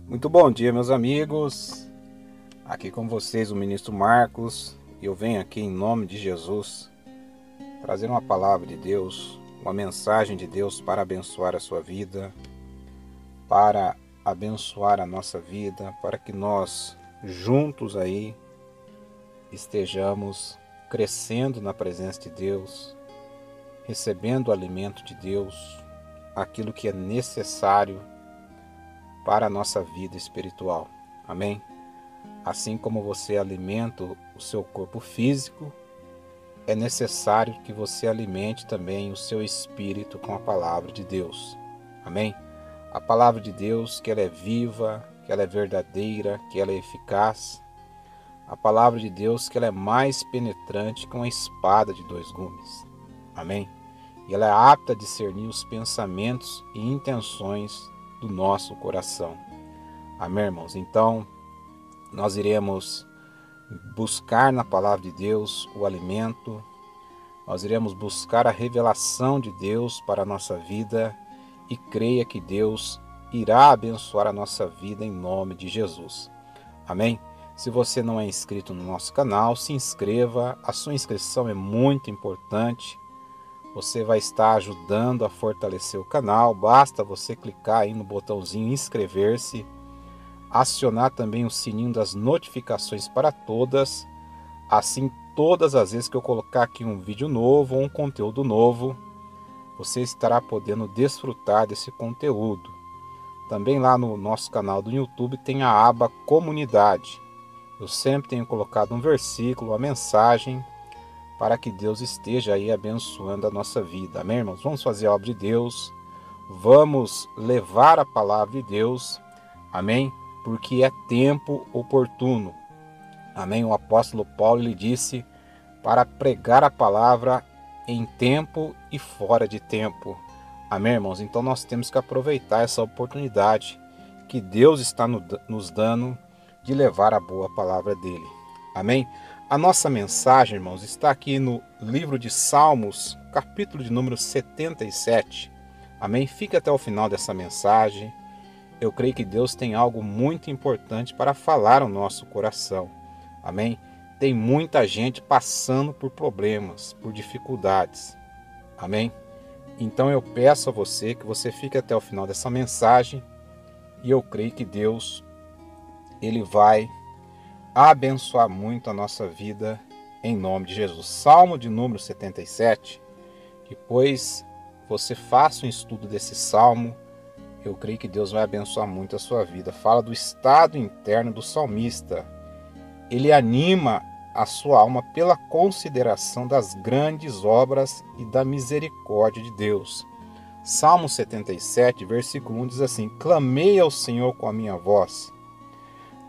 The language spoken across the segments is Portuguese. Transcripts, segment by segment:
Muito bom dia, meus amigos. Aqui com vocês o ministro Marcos. E eu venho aqui em nome de Jesus trazer uma palavra de Deus, uma mensagem de Deus para abençoar a sua vida, para abençoar a nossa vida, para que nós juntos aí estejamos crescendo na presença de Deus, recebendo o alimento de Deus, aquilo que é necessário para a nossa vida espiritual. Amém? Assim como você alimenta o seu corpo físico, é necessário que você alimente também o seu espírito com a palavra de Deus. Amém? A palavra de Deus, que ela é viva, que ela é verdadeira, que ela é eficaz. A palavra de Deus, que ela é mais penetrante que uma espada de dois gumes. Amém? E ela é apta a discernir os pensamentos e intenções do nosso coração. Amém, irmãos? Então, nós iremos buscar na palavra de Deus o alimento, nós iremos buscar a revelação de Deus para a nossa vida e creia que Deus irá abençoar a nossa vida em nome de Jesus. Amém? Se você não é inscrito no nosso canal, se inscreva, a sua inscrição é muito importante. Você vai estar ajudando a fortalecer o canal, basta você clicar aí no botãozinho inscrever-se, acionar também o sininho das notificações para todas, assim todas as vezes que eu colocar aqui um vídeo novo ou um conteúdo novo, você estará podendo desfrutar desse conteúdo. Também lá no nosso canal do YouTube tem a aba Comunidade. Eu sempre tenho colocado um versículo, uma mensagem, para que Deus esteja aí abençoando a nossa vida. Amém, irmãos? Vamos fazer a obra de Deus, vamos levar a palavra de Deus, amém? Porque é tempo oportuno. Amém? O apóstolo Paulo lhe disse para pregar a palavra em tempo e fora de tempo. Amém, irmãos? Então nós temos que aproveitar essa oportunidade que Deus está nos dando de levar a boa palavra dele. Amém? A nossa mensagem, irmãos, está aqui no livro de Salmos, capítulo de número 77. Amém? Fique até o final dessa mensagem. Eu creio que Deus tem algo muito importante para falar ao nosso coração. Amém? Tem muita gente passando por problemas, por dificuldades. Amém? Então eu peço a você que você fique até o final dessa mensagem e eu creio que Deus, Ele vai abençoar muito a nossa vida em nome de Jesus. Salmo de número 77, depois você faça um estudo desse salmo, eu creio que Deus vai abençoar muito a sua vida. Fala do estado interno do salmista. Ele anima a sua alma pela consideração das grandes obras e da misericórdia de Deus. Salmo 77, versículo 1 diz assim: Clamei ao Senhor com a minha voz.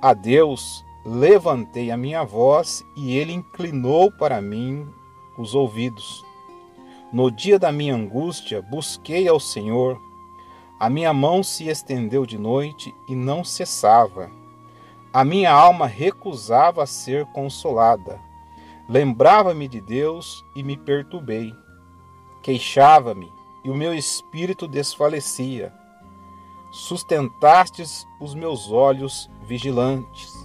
A Deus levantei a minha voz e ele inclinou para mim os ouvidos. No dia da minha angústia, busquei ao Senhor. A minha mão se estendeu de noite e não cessava. A minha alma recusava ser consolada. Lembrava-me de Deus e me perturbei. Queixava-me e o meu espírito desfalecia. Sustentastes os meus olhos vigilantes.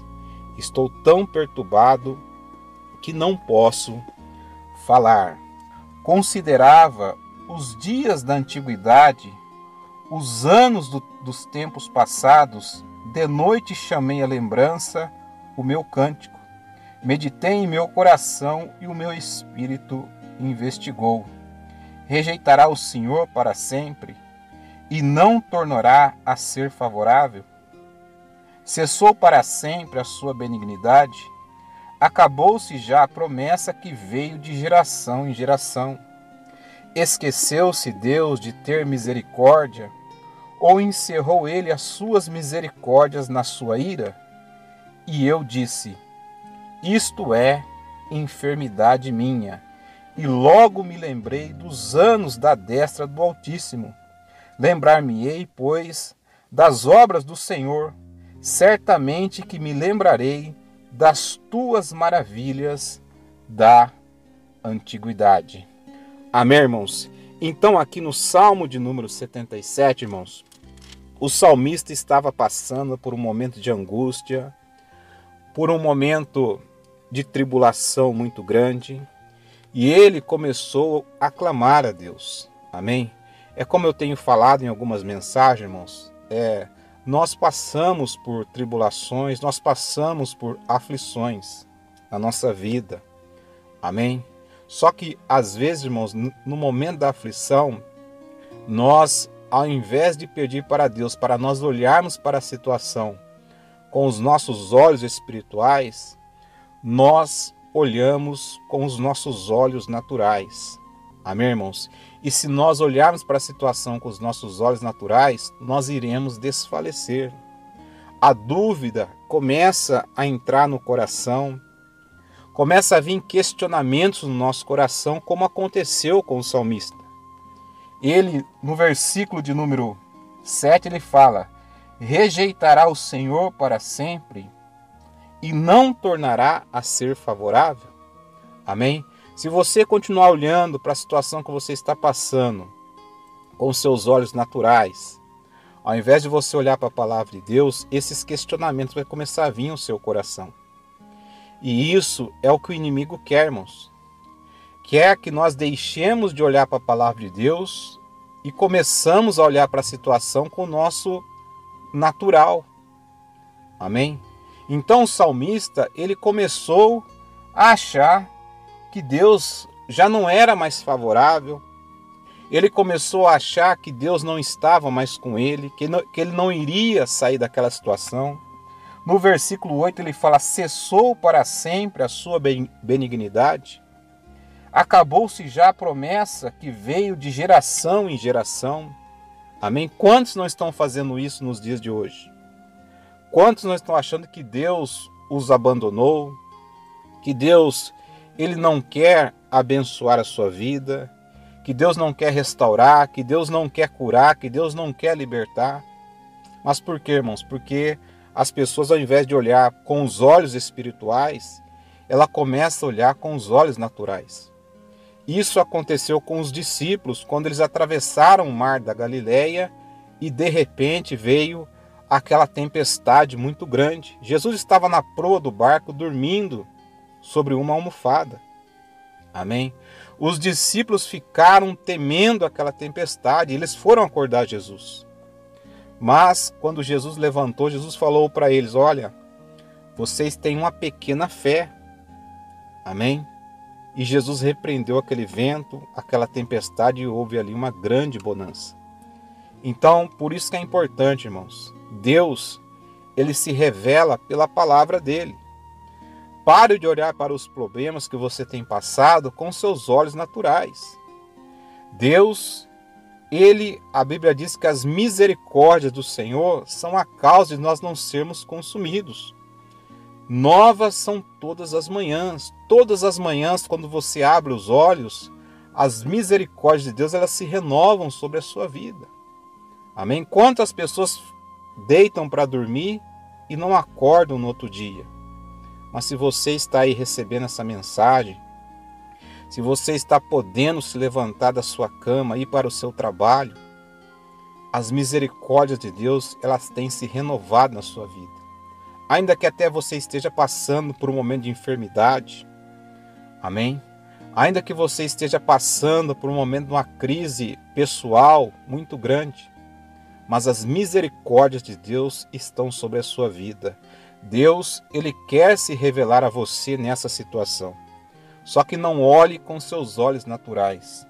Estou tão perturbado que não posso falar. Considerava os dias da antiguidade, os anos dos tempos passados. De noite chamei à lembrança o meu cântico. Meditei em meu coração e o meu espírito investigou. Rejeitará o Senhor para sempre e não tornará a ser favorável? Cessou para sempre a sua benignidade? Acabou-se já a promessa que veio de geração em geração. Esqueceu-se Deus de ter misericórdia? Ou encerrou ele as suas misericórdias na sua ira? E eu disse: isto é enfermidade minha. E logo me lembrei dos anos da destra do Altíssimo. Lembrar-me-ei, pois, das obras do Senhor. Certamente que me lembrarei das tuas maravilhas da antiguidade. Amém, irmãos? Então aqui no Salmo de número 77, irmãos, o salmista estava passando por um momento de angústia, por um momento de tribulação muito grande, e ele começou a clamar a Deus. Amém? É como eu tenho falado em algumas mensagens, irmãos, nós passamos por tribulações, nós passamos por aflições na nossa vida. Amém? Só que às vezes, irmãos, no momento da aflição, nós, ao invés de pedir para Deus, para nós olharmos para a situação com os nossos olhos espirituais, nós olhamos com os nossos olhos naturais. Amém, irmãos? E se nós olharmos para a situação com os nossos olhos naturais, nós iremos desfalecer. A dúvida começa a entrar no coração, começa a vir questionamentos no nosso coração, como aconteceu com o salmista. Ele, no versículo de número 7, ele fala: rejeitará o Senhor para sempre e não tornará a ser favorável. Amém? Se você continuar olhando para a situação que você está passando com os seus olhos naturais, ao invés de você olhar para a palavra de Deus, esses questionamentos vão começar a vir no seu coração. E isso é o que o inimigo quer, irmãos. Quer que nós deixemos de olhar para a palavra de Deus e começamos a olhar para a situação com o nosso natural. Amém? Então o salmista, ele começou a achar que Deus já não era mais favorável. Ele começou a achar que Deus não estava mais com ele, que ele não iria sair daquela situação. No versículo 8 ele fala: cessou para sempre a sua benignidade. Acabou-se já a promessa que veio de geração em geração. Amém? Quantos não estão fazendo isso nos dias de hoje? Quantos não estão achando que Deus os abandonou? Que Deus, ele não quer abençoar a sua vida? Que Deus não quer restaurar? Que Deus não quer curar? Que Deus não quer libertar? Mas por quê, irmãos? Porque as pessoas, ao invés de olhar com os olhos espirituais, ela começa a olhar com os olhos naturais. Isso aconteceu com os discípulos quando eles atravessaram o mar da Galileia e de repente veio aquela tempestade muito grande. Jesus estava na proa do barco dormindo sobre uma almofada. Amém? Os discípulos ficaram temendo aquela tempestade e eles foram acordar Jesus. Mas quando Jesus levantou, Jesus falou para eles: olha, vocês têm uma pequena fé. Amém? E Jesus repreendeu aquele vento, aquela tempestade, e houve ali uma grande bonança. Então, por isso que é importante, irmãos, Deus, ele se revela pela palavra dele. Pare de olhar para os problemas que você tem passado com seus olhos naturais. Deus, a Bíblia diz que as misericórdias do Senhor são a causa de nós não sermos consumidos. Novas são todas as manhãs. Todas as manhãs, quando você abre os olhos, as misericórdias de Deus, elas se renovam sobre a sua vida. Amém? Quantas pessoas deitam para dormir e não acordam no outro dia? Mas se você está aí recebendo essa mensagem, se você está podendo se levantar da sua cama e ir para o seu trabalho, as misericórdias de Deus, elas têm se renovado na sua vida. Ainda que até você esteja passando por um momento de enfermidade, amém? Ainda que você esteja passando por um momento de uma crise pessoal muito grande, mas as misericórdias de Deus estão sobre a sua vida. Deus, ele quer se revelar a você nessa situação. Só que não olhe com seus olhos naturais.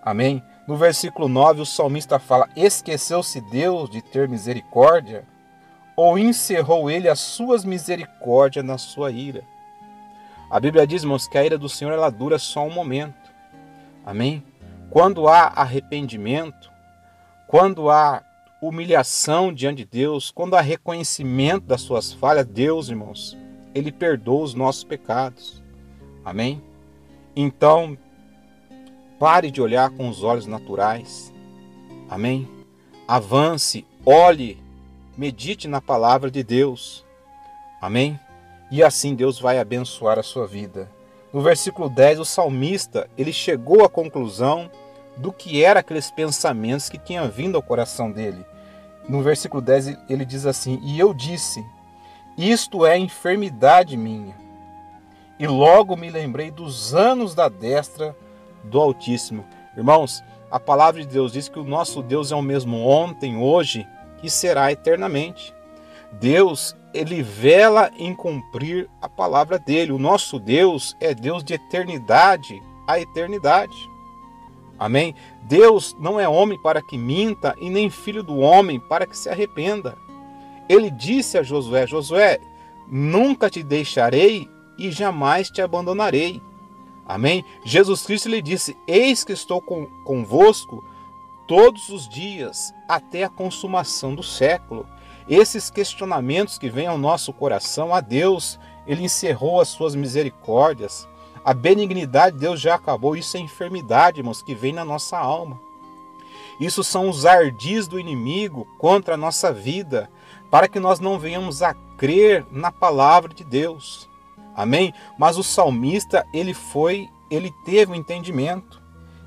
Amém? No versículo 9, o salmista fala: esqueceu-se Deus de ter misericórdia? Ou encerrou ele as suas misericórdias na sua ira? A Bíblia diz, irmãos, que a ira do Senhor, ela dura só um momento. Amém? Quando há arrependimento, quando há humilhação diante de Deus, quando há reconhecimento das suas falhas, Deus, irmãos, ele perdoa os nossos pecados. Amém? Então, pare de olhar com os olhos naturais. Amém? Avance, olhe, medite na palavra de Deus. Amém? E assim Deus vai abençoar a sua vida. No versículo 10, o salmista, ele chegou à conclusão do que eram aqueles pensamentos que tinham vindo ao coração dele. No versículo 10 ele diz assim: e eu disse, isto é enfermidade minha. E logo me lembrei dos anos da destra do Altíssimo. Irmãos, a palavra de Deus diz que o nosso Deus é o mesmo ontem, hoje e será eternamente. Deus, ele vela em cumprir a palavra dele. O nosso Deus é Deus de eternidade a eternidade. Amém? Deus não é homem para que minta e nem filho do homem para que se arrependa. Ele disse a Josué: Josué, nunca te deixarei e jamais te abandonarei. Amém? Jesus Cristo lhe disse: eis que estou convosco todos os dias até a consumação do século. Esses questionamentos que vêm ao nosso coração, a Deus, ele encerrou as suas misericórdias. A benignidade de Deus já acabou. Isso é enfermidade, irmãos, que vem na nossa alma. Isso são os ardis do inimigo contra a nossa vida, para que nós não venhamos a crer na palavra de Deus. Amém? Mas o salmista, ele teve um entendimento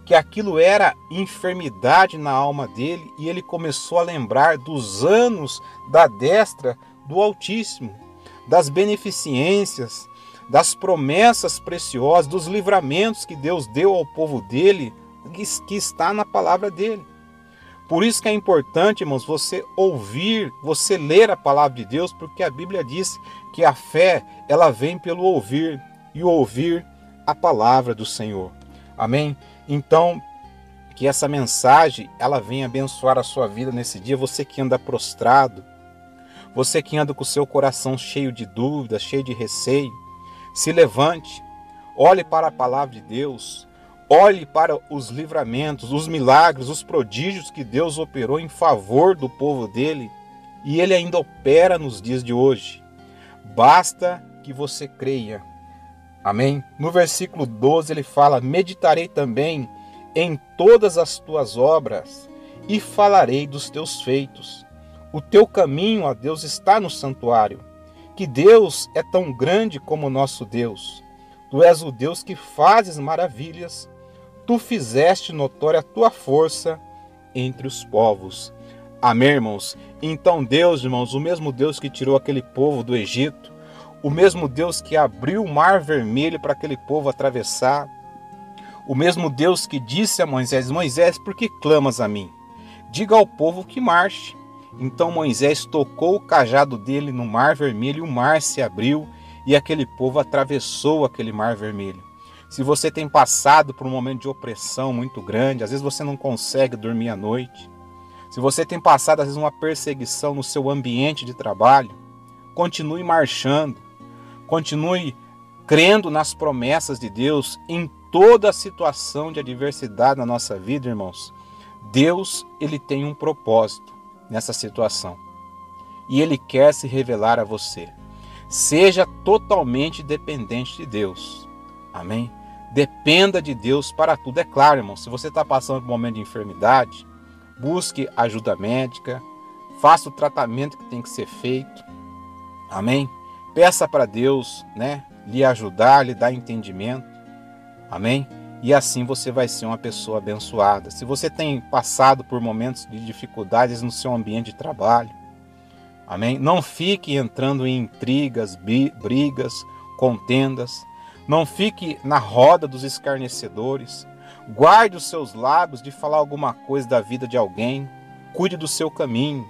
que aquilo era enfermidade na alma dele, e ele começou a lembrar dos anos da destra do Altíssimo, das beneficências, das promessas preciosas, dos livramentos que Deus deu ao povo dele, que está na palavra dele. Por isso que é importante, irmãos, você ouvir, você ler a palavra de Deus, porque a Bíblia diz que a fé, ela vem pelo ouvir, e ouvir a palavra do Senhor. Amém? Então, que essa mensagem, ela venha abençoar a sua vida nesse dia. Você que anda prostrado, você que anda com o seu coração cheio de dúvidas, cheio de receio, se levante, olhe para a palavra de Deus, olhe para os livramentos, os milagres, os prodígios que Deus operou em favor do povo dele, e ele ainda opera nos dias de hoje. Basta que você creia. Amém? No versículo 12 ele fala: meditarei também em todas as tuas obras e falarei dos teus feitos. O teu caminho, ó Deus, está no santuário. Que Deus é tão grande como o nosso Deus. Tu és o Deus que fazes maravilhas. Tu fizeste notória a tua força entre os povos. Amém, irmãos? Então Deus, irmãos, o mesmo Deus que tirou aquele povo do Egito, o mesmo Deus que abriu o mar vermelho para aquele povo atravessar, o mesmo Deus que disse a Moisés: Moisés, por que clamas a mim? Diga ao povo que marche. Então Moisés tocou o cajado dele no mar vermelho, e o mar se abriu, e aquele povo atravessou aquele mar vermelho. Se você tem passado por um momento de opressão muito grande, às vezes você não consegue dormir à noite, se você tem passado às vezes uma perseguição no seu ambiente de trabalho, continue marchando, continue crendo nas promessas de Deus em toda a situação de adversidade na nossa vida, irmãos. Deus, ele tem um propósito nessa situação, e ele quer se revelar a você. Seja totalmente dependente de Deus. Amém? Dependa de Deus para tudo. É claro, irmão, se você está passando por um momento de enfermidade, busque ajuda médica, faça o tratamento que tem que ser feito. Amém? Peça para Deus, lhe ajudar, lhe dar entendimento. Amém? E assim você vai ser uma pessoa abençoada. Se você tem passado por momentos de dificuldades no seu ambiente de trabalho, amém? Não fique entrando em intrigas, brigas, contendas. Não fique na roda dos escarnecedores. Guarde os seus lábios de falar alguma coisa da vida de alguém. Cuide do seu caminho.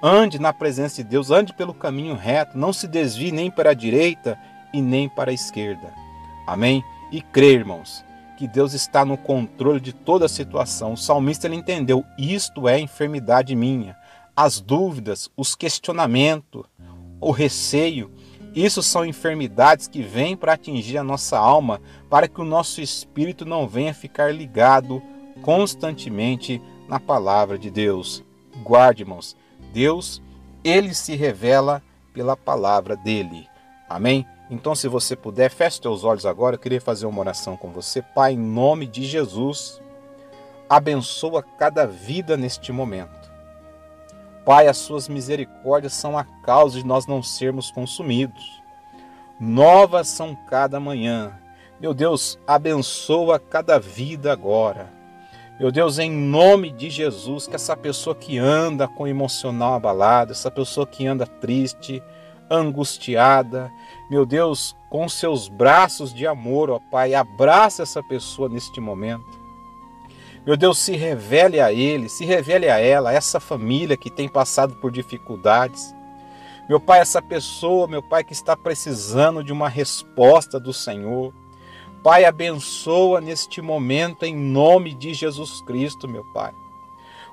Ande na presença de Deus, ande pelo caminho reto. Não se desvie nem para a direita e nem para a esquerda. Amém? E crê, irmãos, que Deus está no controle de toda a situação. O salmista, ele entendeu: isto é enfermidade minha. As dúvidas, os questionamentos, o receio, isso são enfermidades que vêm para atingir a nossa alma, para que o nosso espírito não venha ficar ligado constantemente na palavra de Deus. Guarde, irmãos, Deus, ele se revela pela palavra dele. Amém? Então, se você puder, feche os teus olhos agora. Eu queria fazer uma oração com você. Pai, em nome de Jesus, abençoa cada vida neste momento. Pai, as suas misericórdias são a causa de nós não sermos consumidos. Novas são cada manhã. Meu Deus, abençoa cada vida agora. Meu Deus, em nome de Jesus, que essa pessoa que anda com o emocional abalado, essa pessoa que anda triste, angustiada, meu Deus, com seus braços de amor, ó Pai, abraça essa pessoa neste momento. Meu Deus, se revele a ele, se revele a ela, a essa família que tem passado por dificuldades. Meu Pai, essa pessoa, meu Pai, que está precisando de uma resposta do Senhor. Pai, abençoa neste momento em nome de Jesus Cristo, meu Pai.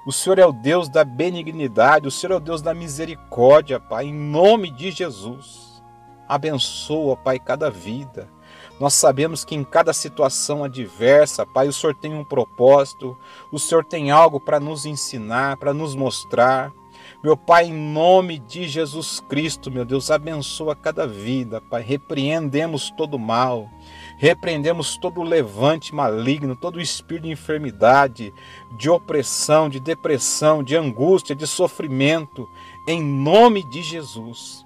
O Senhor é o Deus da benignidade, o Senhor é o Deus da misericórdia, Pai, em nome de Jesus. Abençoa, Pai, cada vida. Nós sabemos que em cada situação adversa, Pai, o Senhor tem um propósito, o Senhor tem algo para nos ensinar, para nos mostrar. Meu Pai, em nome de Jesus Cristo, meu Deus, abençoa cada vida, Pai. Repreendemos todo mal, repreendemos todo levante maligno, todo espírito de enfermidade, de opressão, de depressão, de angústia, de sofrimento, em nome de Jesus.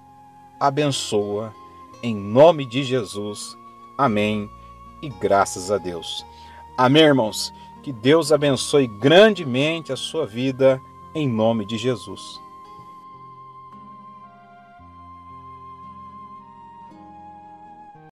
Abençoa, em nome de Jesus. Amém e graças a Deus. Amém, irmãos? Que Deus abençoe grandemente a sua vida, em nome de Jesus.